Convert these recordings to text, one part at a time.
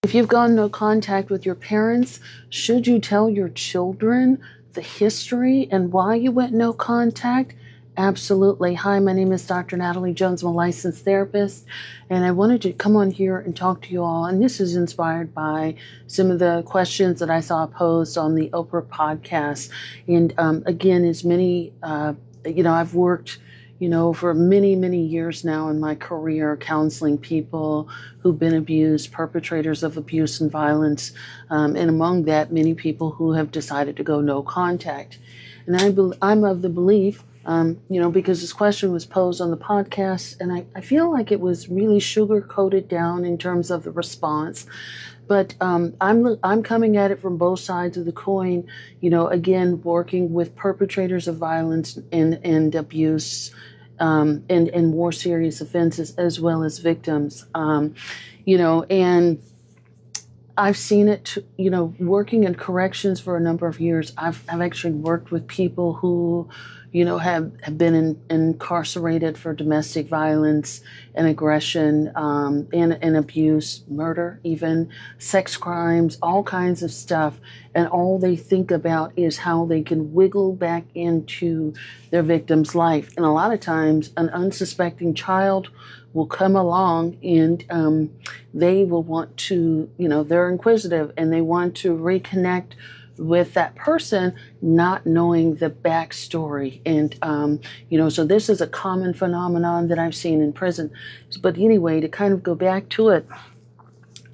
If you've gone no contact with your parents, should you tell your children the history and why you went no contact? Absolutely. Hi, my name is Dr. Natalie Jones. I'm a licensed therapist, and I wanted to come on here and talk to you all. And this is inspired by some of the questions that I saw posed on the Oprah podcast. And again, as many, I've worked for many, many years now in my career, counseling people who've been abused, perpetrators of abuse and violence, and among that, many people who have decided to go no contact. And I'm of the belief, because this question was posed on the podcast, and I feel like it was really sugar-coated down in terms of the response. But I'm coming at it from both sides of the coin, again, working with perpetrators of violence and abuse, and more serious offenses, as well as victims, and I've seen it, working in corrections for a number of years. I've actually worked with people who, have been incarcerated for domestic violence and aggression, and abuse, murder, even sex crimes, all kinds of stuff. And all they think about is how they can wiggle back into their victim's life. And a lot of times an unsuspecting child will come along and they will want to, they're inquisitive and they want to reconnect with that person, not knowing the backstory. And, so this is a common phenomenon that I've seen in prison. But anyway, to kind of go back to it,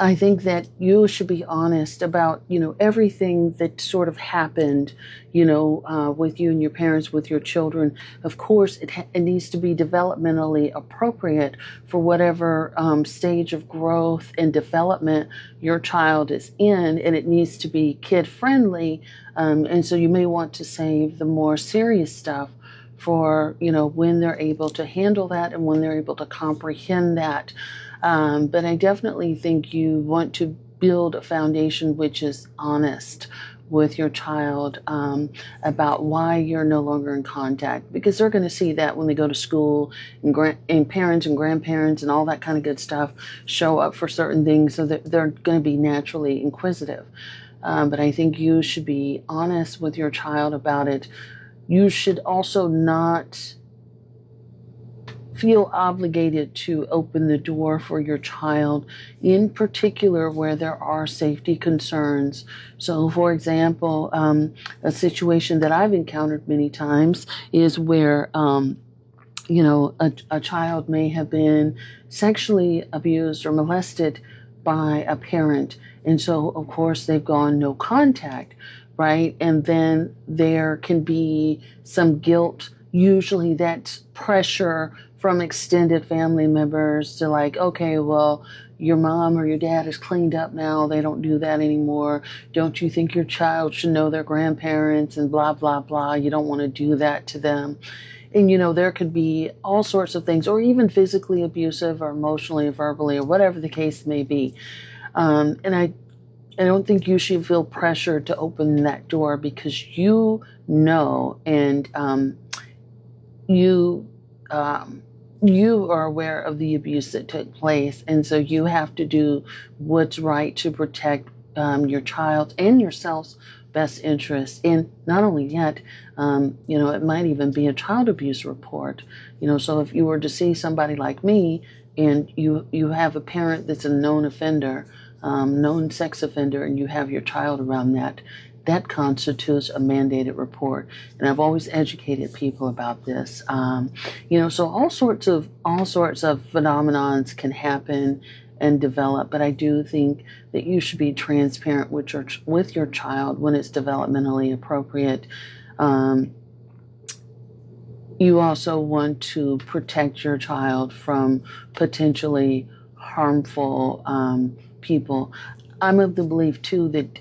I think that you should be honest about, everything that sort of happened, with you and your parents, with your children. Of course, it needs to be developmentally appropriate for whatever stage of growth and development your child is in, and it needs to be kid-friendly. And so you may want to save the more serious stuff for, when they're able to handle that and when they're able to comprehend that. But I definitely think you want to build a foundation which is honest with your child about why you're no longer in contact, because they're going to see that when they go to school, and parents and grandparents and all that kind of good stuff show up for certain things, so that they're going to be naturally inquisitive. But I think you should be honest with your child about it. You should also not feel obligated to open the door for your child, in particular where there are safety concerns. So, for example, a situation that I've encountered many times is where, a child may have been sexually abused or molested by a parent. And so, of course, they've gone no contact, right? And then there can be some guilt. Usually that's pressure from extended family members to like, okay, well, your mom or your dad is cleaned up now. They don't do that anymore. Don't you think your child should know their grandparents and blah, blah, blah. You don't want to do that to them. And, there could be all sorts of things, or even physically abusive or emotionally or verbally or whatever the case may be. And I don't think you should feel pressured to open that door, because you know, and you are aware of the abuse that took place, and so you have to do what's right to protect your child and yourself's best interest. And not only that, it might even be a child abuse report. So if you were to see somebody like me, and you have a parent that's a known offender, known sex offender, and you have your child around that constitutes a mandated report. And I've always educated people about this. So all sorts of phenomenons can happen and develop, but I do think that you should be transparent with your child when it's developmentally appropriate. You also want to protect your child from potentially harmful people. I'm of the belief too that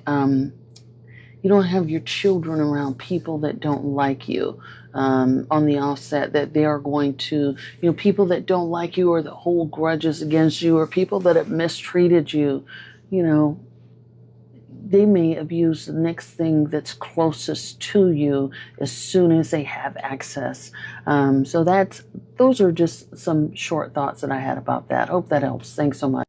you don't have your children around people that don't like you on the offset, that they are going to, people that don't like you or that hold grudges against you, or people that have mistreated you, they may abuse the next thing that's closest to you as soon as they have access. So those are just some short thoughts that I had about that. Hope that helps. Thanks so much.